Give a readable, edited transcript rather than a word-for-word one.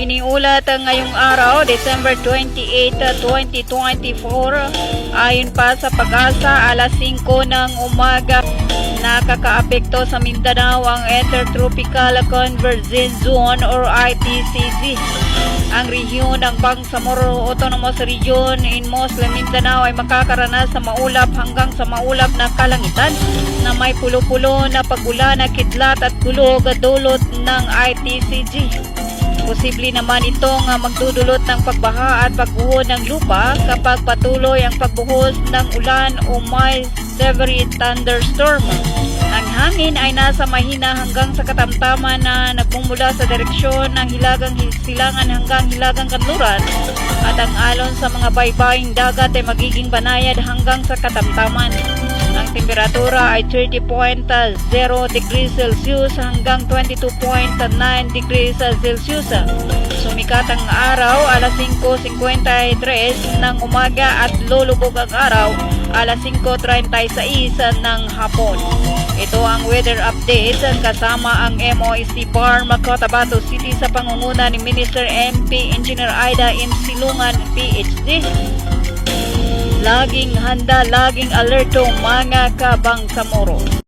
Iniulat ngayong araw, December 28, 2024, ayon pa sa Pag-asa, alas 5 ng umaga, nakakaapekto sa Mindanao ang Intertropical Convergence Zone or ITCZ. Ang rehiyon ng Bangsamoro Autonomous Region in Muslim Mindanao ay makakaranas sa maulap hanggang sa maulap na kalangitan na may pulo-pulo na pag-ulan na kidlat at kulog dulot ng ITCZ. Posible naman itong magdudulot ng pagbaha at pagbuhos ng lupa kapag patuloy ang pagbuhos ng ulan o may severe thunderstorm. Ang hangin ay nasa mahina hanggang sa katamtaman na nagmumula sa direksyon ng Hilagang Silangan hanggang Hilagang Kanluran at ang alon sa mga baybaying dagat ay magiging banayad hanggang sa katamtaman. Ang temperatura ay 30.0 degrees Celsius hanggang 22.9 degrees Celsius. Sumikat ang araw alas 5:53 ng umaga at lulubog ang araw alas 5:36 ng hapon. Ito ang weather update kasama ang MOST Farm Cotabato City sa pangunguna ni Minister MP Engineer Aida M. Silungan, PhD. Laging handa, laging alerto mga kabangsamoro.